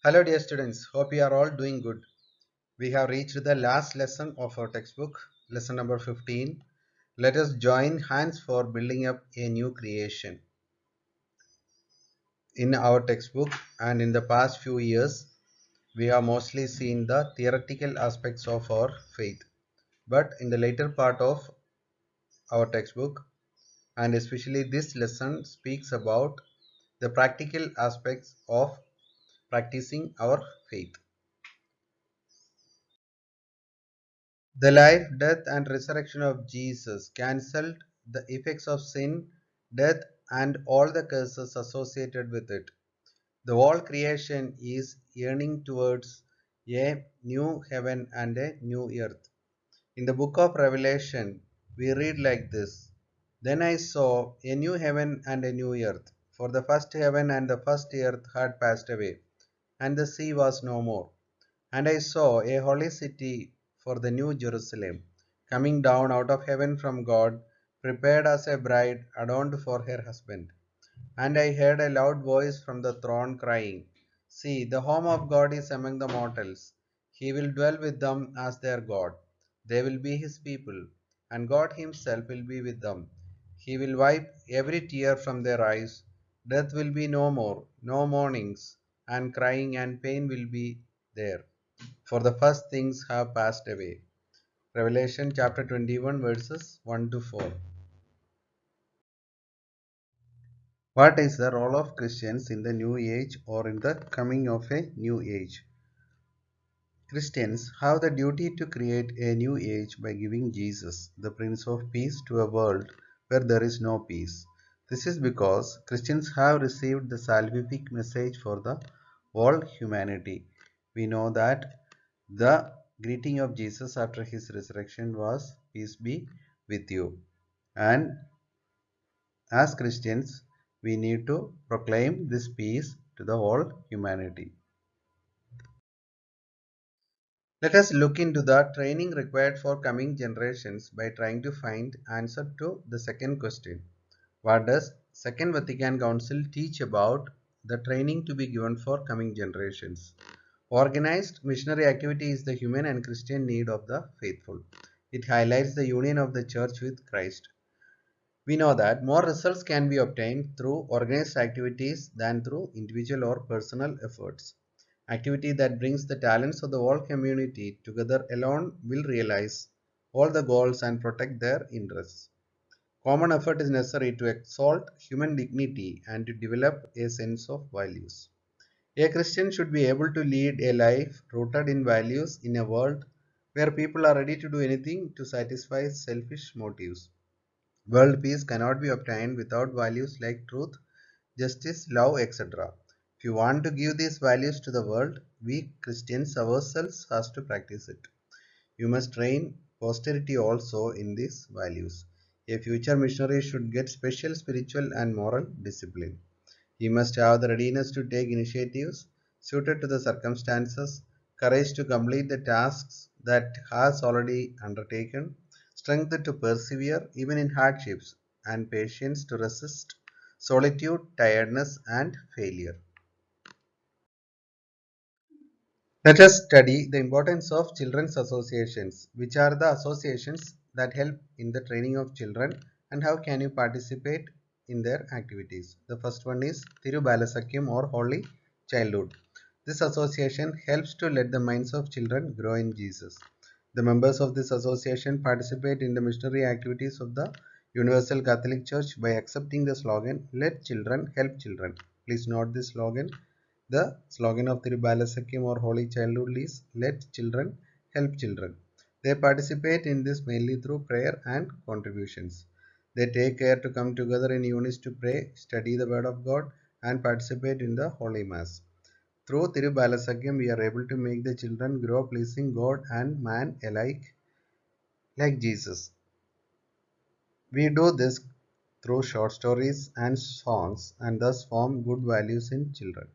Hello dear students, hope you are all doing good. We have reached the last lesson of our textbook, lesson number 15. Let us join hands for building up a new creation. In our textbook and in the past few years, we have mostly seen the theoretical aspects of our faith. But in the later part of our textbook, and especially this lesson speaks about the practical aspects of practicing our faith. The life, death, and resurrection of Jesus cancelled the effects of sin, death, and all the curses associated with it. The whole creation is yearning towards a new heaven and a new earth. In the book of Revelation, we read like this: Then I saw a new heaven and a new earth, for the first heaven and the first earth had passed away, and the sea was no more. And I saw a holy city, for the new Jerusalem, coming down out of heaven from God, prepared as a bride adorned for her husband. And I heard a loud voice from the throne crying, See, the home of God is among the mortals. He will dwell with them as their God. They will be his people, and God himself will be with them. He will wipe every tear from their eyes. Death will be no more, no mournings, and crying and pain will be there, for the first things have passed away. Revelation chapter 21, verses 1 to 4. What is the role of Christians in the new age or in the coming of a new age? Christians have the duty to create a new age by giving Jesus, the Prince of Peace, to a world where there is no peace. This is because Christians have received the salvific message for the whole humanity. We know that the greeting of Jesus after his resurrection was, Peace be with you. And as Christians, we need to proclaim this peace to the whole humanity. Let us look into the training required for coming generations by trying to find answer to the second question. What does Second Vatican Council teach about the training to be given for coming generations? Organized missionary activity is the human and Christian need of the faithful. It highlights the union of the church with Christ. We know that more results can be obtained through organized activities than through individual or personal efforts. Activity that brings the talents of the whole community together alone will realize all the goals and protect their interests. Common effort is necessary to exalt human dignity and to develop a sense of values. A Christian should be able to lead a life rooted in values in a world where people are ready to do anything to satisfy selfish motives. World peace cannot be obtained without values like truth, justice, love, etc. If you want to give these values to the world, we Christians ourselves has to practice it. You must train posterity also in these values. A future missionary should get special spiritual and moral discipline. He must have the readiness to take initiatives suited to the circumstances, courage to complete the tasks that has already undertaken, strength to persevere even in hardships, and patience to resist solitude, tiredness, and failure. Let us study the importance of children's associations. Which are the associations that help in the training of children and how can you participate in their activities? The first one is Thiru Balasakyam or Holy Childhood. This association helps to let the minds of children grow in Jesus. The members of this association participate in the missionary activities of the Universal Catholic Church by accepting the slogan, Let Children Help Children. Please note this slogan. The slogan of Thirubalasakhyam or Holy Childhood is Let Children Help Children. They participate in this mainly through prayer and contributions. They take care to come together in units to pray, study the Word of God, and participate in the Holy Mass. Through Thirubalasakhyam, we are able to make the children grow pleasing God and man alike like Jesus. We do this through short stories and songs and thus form good values in children.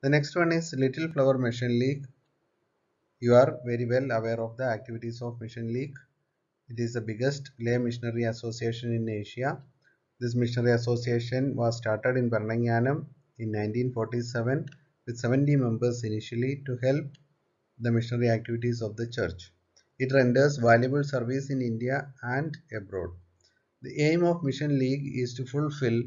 The next one is Little Flower Mission League. You are very well aware of the activities of Mission League. It is the biggest lay missionary association in Asia. This missionary association was started in Barnanyanam in 1947 with 70 members initially to help the missionary activities of the church. It renders valuable service in India and abroad. The aim of Mission League is to fulfill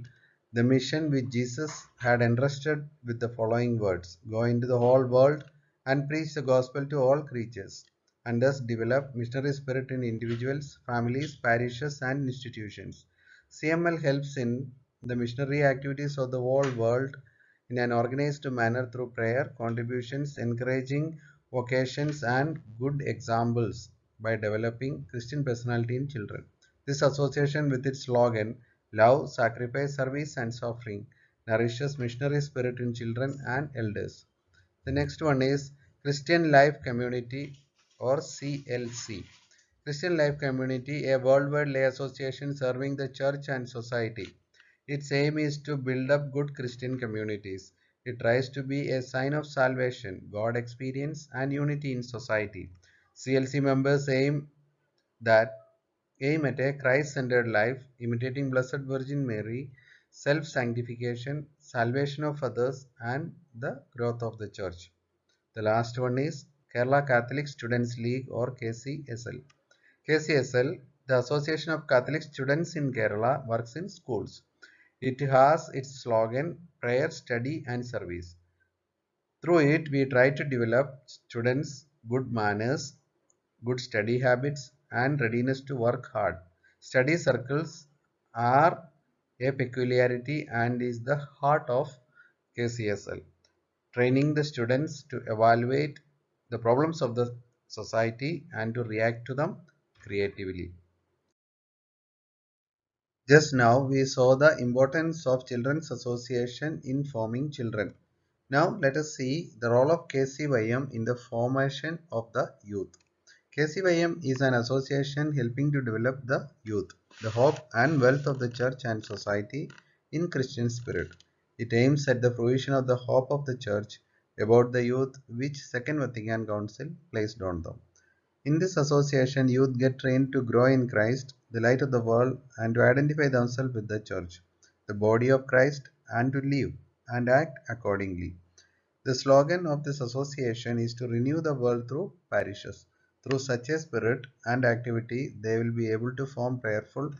the mission which Jesus had entrusted with the following words: Go into the whole world and preach the gospel to all creatures, and thus develop missionary spirit in individuals, families, parishes, and institutions. CML helps in the missionary activities of the whole world in an organized manner through prayer, contributions, encouraging vocations, and good examples by developing Christian personality in children. This association, with its slogan Love, Sacrifice, Service, and Suffering, nourishes missionary spirit in children and elders. The next one is Christian Life Community or CLC. Christian Life Community, a worldwide lay association serving the church and society. Its aim is to build up good Christian communities. It tries to be a sign of salvation, God experience, and unity in society. CLC members that aim at a Christ-centered life, imitating Blessed Virgin Mary, self-sanctification, salvation of others, and the growth of the church. The last one is Kerala Catholic Students League or KCSL. KCSL, the Association of Catholic Students in Kerala, works in schools. It has its slogan Prayer, Study, and Service. Through it, we try to develop students' good manners, good study habits, and readiness to work hard. Study circles are a peculiarity and is the heart of KCSL, training the students to evaluate the problems of the society and to react to them creatively. Just now we saw the importance of Children's Association in forming children. Now let us see the role of KCYM in the formation of the youth. KCYM is an association helping to develop the youth, the hope and wealth of the church and society in Christian spirit. It aims at the fruition of the hope of the church about the youth which Second Vatican Council placed on them. In this association, youth get trained to grow in Christ, the light of the world, and to identify themselves with the church, the body of Christ, and to live and act accordingly. The slogan of this association is to renew the world through parishes. Through such a spirit and activity, they will be able to form prayerful,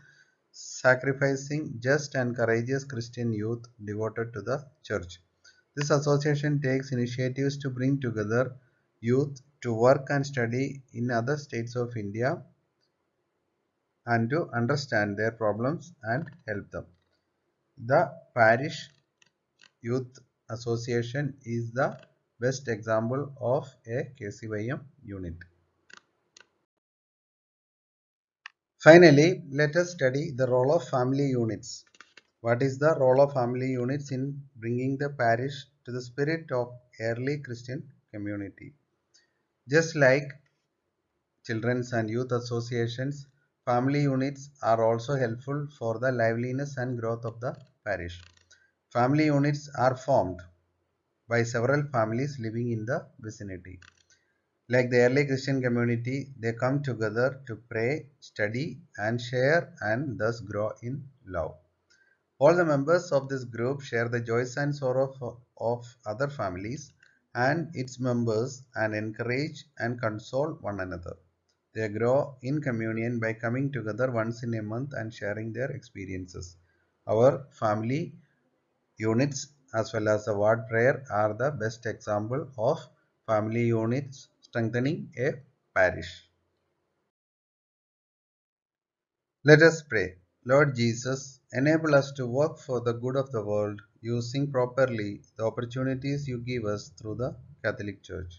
sacrificing, just, and courageous Christian youth devoted to the church. This association takes initiatives to bring together youth to work and study in other states of India and to understand their problems and help them. The Parish Youth Association is the best example of a KCYM unit. Finally, let us study the role of family units. What is the role of family units in bringing the parish to the spirit of early Christian community? Just like children's and youth associations, family units are also helpful for the liveliness and growth of the parish. Family units are formed by several families living in the vicinity. Like the early Christian community, they come together to pray, study, and share, and thus grow in love. All the members of this group share the joys and sorrows of other families and its members and encourage and console one another. They grow in communion by coming together once in a month and sharing their experiences. Our family units as well as the ward prayer are the best example of family units strengthening a parish. Let us pray. Lord Jesus, enable us to work for the good of the world, using properly the opportunities you give us through the Catholic Church.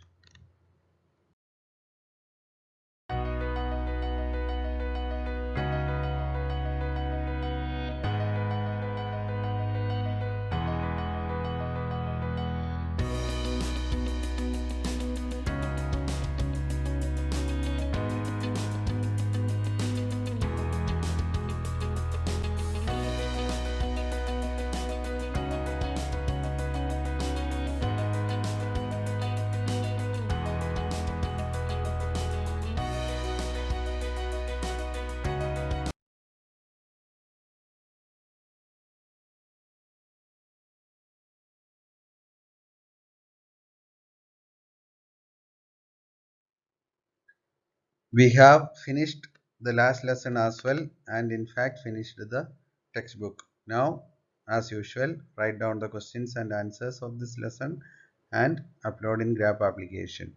We have finished the last lesson as well, and in fact finished the textbook. Now, as usual, write down the questions and answers of this lesson and upload in Grab application.